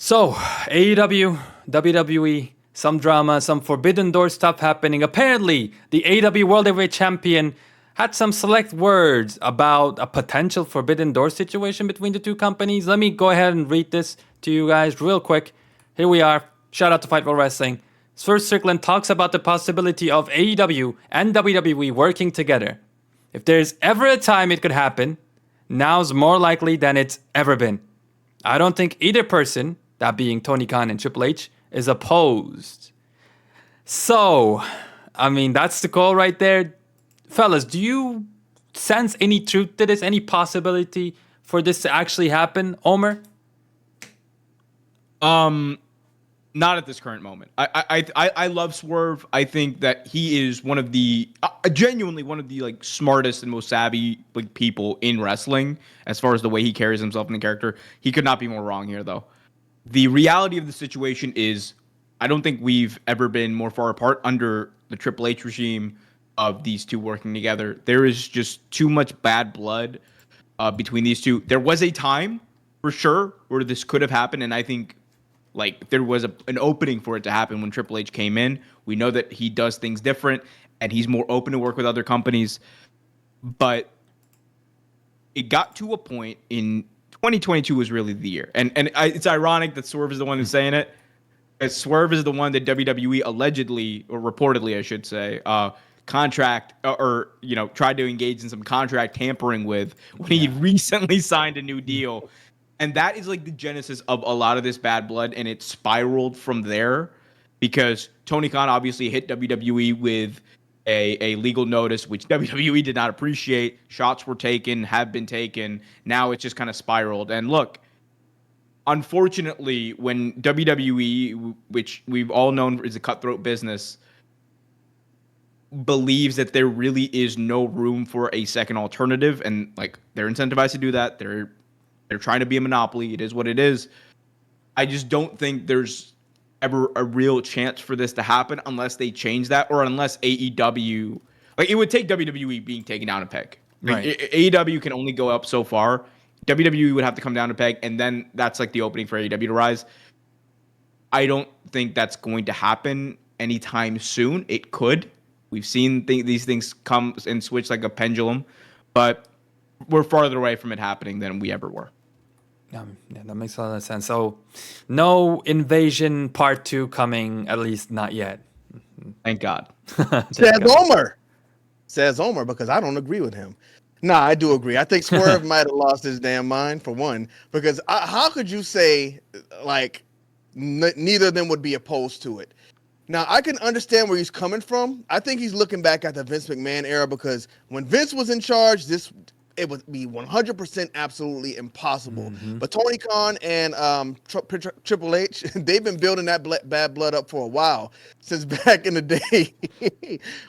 So, AEW, WWE, some drama, some Forbidden Door stuff happening. Apparently, the AEW World Heavyweight Champion had some select words about a potential Forbidden Door situation between the two companies. Let me go ahead and read this to you guys real quick. Here we are. Shout out to Fightful Wrestling. Swerve Strickland talks about the possibility of AEW and WWE working together. If there's ever a time it could happen, now's more likely than it's ever been. I don't think either person, that being Tony Khan and Triple H, is opposed. So, I mean, that's the call right there. Fellas, do you sense any truth to this? Any possibility for this to actually happen? Omer? Not at this current moment. I love Swerve. I think that he is one of the genuinely one of the like smartest and most savvy like people in wrestling as far as the way he carries himself in the character. He could not be more wrong here though. The reality of the situation is I don't think we've ever been more far apart under the Triple H regime of these two working together. There is just too much bad blood between these two. There was a time for sure where this could have happened, and I think like there was an opening for it to happen when Triple H came in. We know that he does things different and he's more open to work with other companies. But it got to a point in 2022 was really the year. And it's ironic that Swerve is the one who's saying it. As Swerve is the one that WWE allegedly, or reportedly, I should say, contract or tried to engage in some contract tampering with when he recently signed a new deal. And that is like the genesis of a lot of this bad blood, and it spiraled from there because Tony Khan obviously hit WWE with a legal notice, which WWE did not appreciate. Shots were taken, have been taken. Now it's just kind of spiraled. And look, unfortunately, when WWE, which we've all known is a cutthroat business, believes that there really is no room for a second alternative, and like they're incentivized to do that, they're trying to be a monopoly. It is what it is. I just don't think there's ever a real chance for this to happen unless they change that, or unless AEW, like it would take WWE being taken down a peg. Right. AEW can only go up so far. WWE would have to come down a peg, and then that's like the opening for AEW to rise. I don't think that's going to happen anytime soon. It could. We've seen these things come and switch like a pendulum, but we're farther away from it happening than we ever were. Yeah, that makes a lot of sense. So, no Invasion Part 2 coming, at least not yet. Thank God. Says Omer, because I don't agree with him. Nah, I do agree. I think Swerve might have lost his damn mind, for one, because how could you say, like, neither of them would be opposed to it? Now, I can understand where he's coming from. I think he's looking back at the Vince McMahon era, because when Vince was in charge, it would be 100% absolutely impossible. Mm-hmm. But Tony Khan and Triple H, they've been building that bad blood up for a while, since back in the day,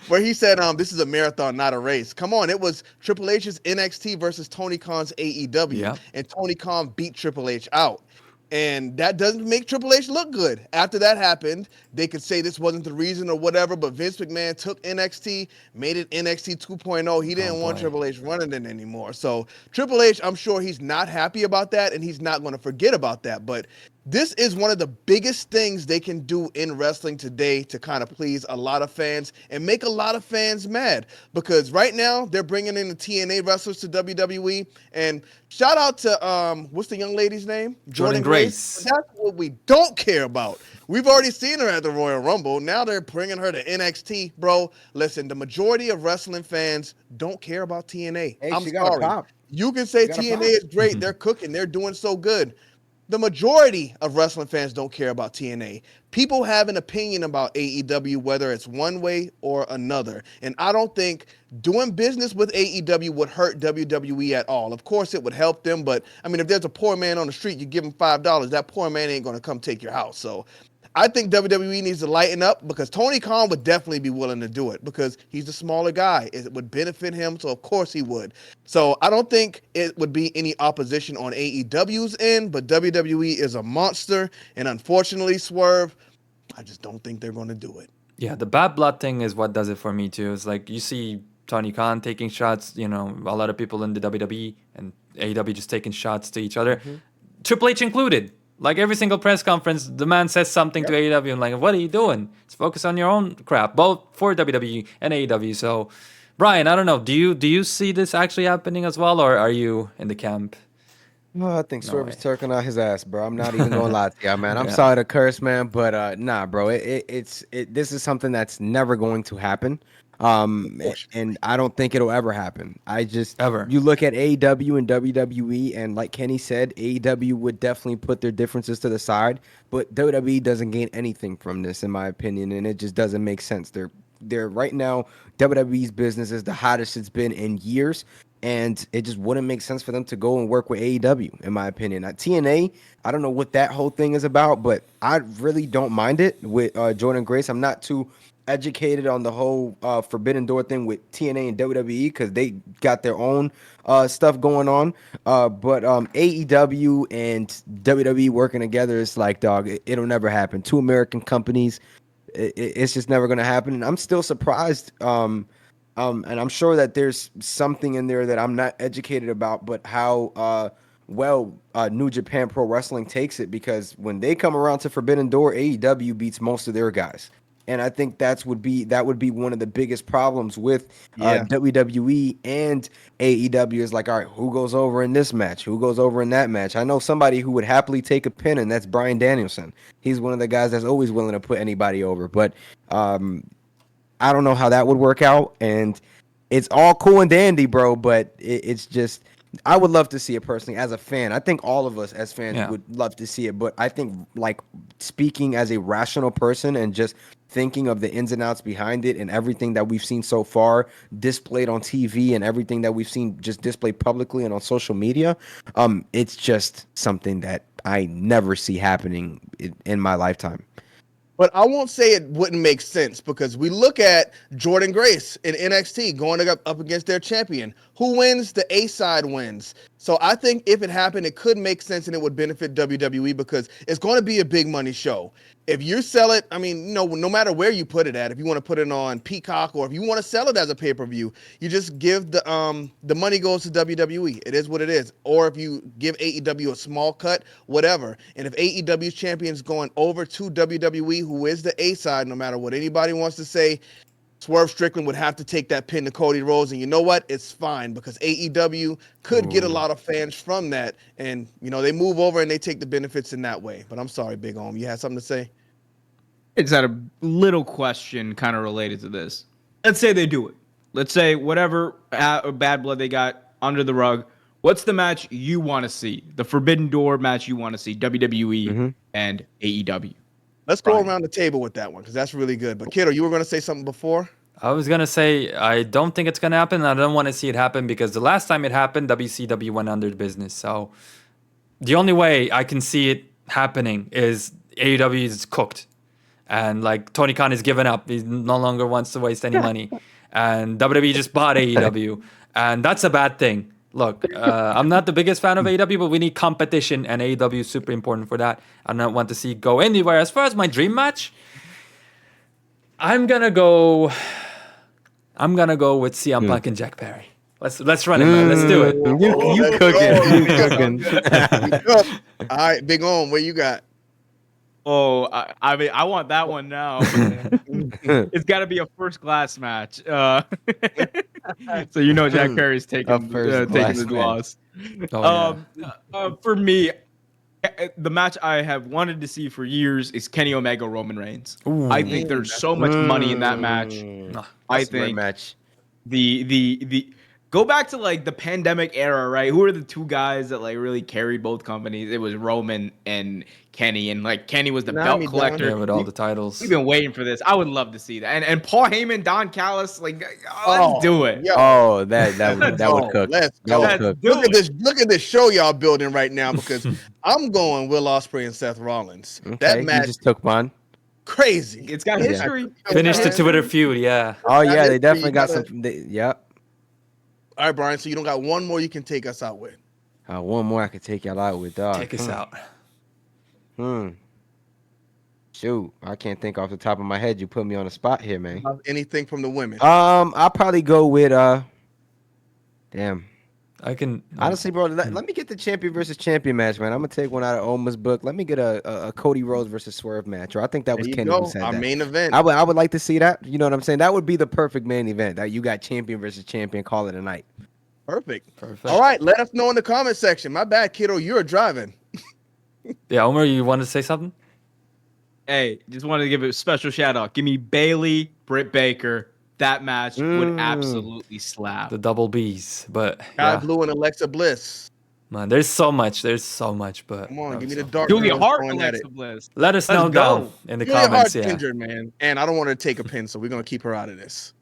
where he said, this is a marathon, not a race. Come on, it was Triple H's NXT versus Tony Khan's AEW, and Tony Khan beat Triple H out. And that doesn't make Triple H look good. After that happened, they could say this wasn't the reason or whatever, but Vince McMahon took NXT, made it NXT 2.0. He didn't want Triple H running it anymore. So Triple H, I'm sure he's not happy about that, and he's not going to forget about that. But this is one of the biggest things they can do in wrestling today to kind of please a lot of fans and make a lot of fans mad. Because right now, they're bringing in the TNA wrestlers to WWE. And shout out to, what's the young lady's name? Jordynne Grace. That's what we don't care about. We've already seen her at the Royal Rumble. Now they're bringing her to NXT. Bro, listen, the majority of wrestling fans don't care about TNA. Hey, I'm sorry. You can say TNA is great. They're cooking. They're doing so good. The majority of wrestling fans don't care about TNA. People have an opinion about AEW, whether it's one way or another. And I don't think doing business with AEW would hurt WWE at all. Of course, it would help them. But, I mean, if there's a poor man on the street, you give him $5, that poor man ain't going to come take your house. So I think WWE needs to lighten up, because Tony Khan would definitely be willing to do it because he's a smaller guy. It would benefit him, so of course he would. So I don't think it would be any opposition on AEW's end, but WWE is a monster, and unfortunately, Swerve, I just don't think they're going to do it. Yeah, the bad blood thing is what does it for me too. It's like you see Tony Khan taking shots, a lot of people in the WWE and AEW just taking shots to each other, Triple H included. Like every single press conference, the man says something to AEW. I'm like, what are you doing? Let's focus on your own crap, both for WWE and AEW. So, Brian, I don't know. Do you see this actually happening as well, or are you in the camp? No, I think No Swerve way. is turking out his ass, bro. I'm not even gonna lie to you, man. I'm Yeah. sorry to curse, man, but nah, bro. This is something that's never going to happen. And I don't think it'll ever happen. Ever. You look at AEW and WWE, and like Kenny said, AEW would definitely put their differences to the side, but WWE doesn't gain anything from this, in my opinion, and it just doesn't make sense. They're right now, WWE's business is the hottest it's been in years, and it just wouldn't make sense for them to go and work with AEW, in my opinion. TNA, I don't know what that whole thing is about, but I really don't mind it with Jordan Grace. I'm not too educated on the whole Forbidden Door thing with TNA and WWE because they got their own stuff going on. But AEW and WWE working together, it's like, dog, it'll never happen. Two American companies, it's just never going to happen. And I'm still surprised. And I'm sure that there's something in there that I'm not educated about, but how New Japan Pro Wrestling takes it, because when they come around to Forbidden Door, AEW beats most of their guys. And I think that would be one of the biggest problems with WWE and AEW is like, all right, who goes over in this match? Who goes over in that match? I know somebody who would happily take a pin, and that's Bryan Danielson. He's one of the guys that's always willing to put anybody over. But I don't know how that would work out. And it's all cool and dandy, bro, but it's just, I would love to see it personally as a fan. I think all of us as fans would love to see it, but I think, like, speaking as a rational person and just thinking of the ins and outs behind it and everything that we've seen so far displayed on TV and everything that we've seen just displayed publicly and on social media, it's just something that I never see happening in my lifetime. But I won't say it wouldn't make sense, because we look at Jordan Grace in NXT going up against their champion. Who wins? The A side wins. So I think if it happened, it could make sense and it would benefit WWE, because it's going to be a big money show. If you sell it, I mean, no matter where you put it at, if you want to put it on Peacock or if you want to sell it as a pay-per-view, you just give the money goes to WWE. It is what it is. Or if you give AEW a small cut, whatever. And if AEW's champion's going over to WWE, who is the A side, no matter what anybody wants to say, Swerve Strickland would have to take that pin to Cody Rhodes, and you know what? It's fine, because AEW could get a lot of fans from that, and they move over and they take the benefits in that way. But I'm sorry, Big Om, you had something to say? It's had a little question kind of related to this. Let's say they do it. Let's say whatever bad blood they got under the rug. What's the match you want to see? The Forbidden Door match you want to see? WWE and AEW. Let's go around the table with that one, because that's really good. But Kiddo, you were going to say something before? I was going to say, I don't think it's going to happen. I don't want to see it happen, because the last time it happened, WCW went under the business. So the only way I can see it happening is AEW is cooked. And like Tony Khan has given up. He no longer wants to waste any money. And WWE just bought AEW. And that's a bad thing. Look, I'm not the biggest fan of AEW, but we need competition, and AEW is super important for that. I don't want to see it go anywhere. As far as my dream match, I'm gonna go with CM Punk and Jack Perry. Let's run it, man. Let's do it. You cooking. All right, Big Om, what you got? Oh, I mean, I want that one now. It's got to be a first class match. So Jack Perry's taking the loss. For me, the match I have wanted to see for years is Kenny Omega Roman Reigns. Ooh. I think there's so much money in that match. I think match. The go back to like the pandemic era, right? Who are the two guys that like really carried both companies? It was Roman and Kenny, and like Kenny was the belt collector. Yeah, with all the titles. We've been waiting for this. I would love to see that. And Paul Heyman, Don Callis, like let's do it. Yo. Oh, that would cook. Let's go. Look at this show y'all building right now, because I'm going Will Ospreay and Seth Rollins. Okay, That match you just took mine. Crazy. It's got history. Finished the Twitter feud, yeah. Oh yeah, they definitely got some. Yep. All right, Brian. So you don't got one more you can take us out with? One more I could take y'all out with, dog. Take us out. Shoot, I can't think off the top of my head. You put me on the spot here, man. Anything from the women? I'll probably go with damn. I can Honestly, bro, let me get the champion versus champion match, man. I'm gonna take one out of Oma's book. Let me get a Cody Rhodes versus Swerve match. Or I think that There was you Kenny who go. said Our that. main event. I would like to see that. You know what I'm saying? That would be the perfect main event. That you got champion versus champion. Call it a night. Perfect. Perfect. All right, let us know in the comment section. My bad, kiddo. You're driving. Yeah, Omar, you want to say something? Hey, just wanted to give a special shout out. Give me Bailey, Britt Baker. That match would absolutely slap. The double Bs, but Sky yeah, Blue and Alexa Bliss. man, there's so much, but Come on, that give was me the so fun. dark Julia girls Hart, going at Alexa it. Bliss. Let us Let's know go. down in the Julia comments. Hart's Yeah, injured, man, and I don't want her to take a pin, so we're gonna keep her out of this.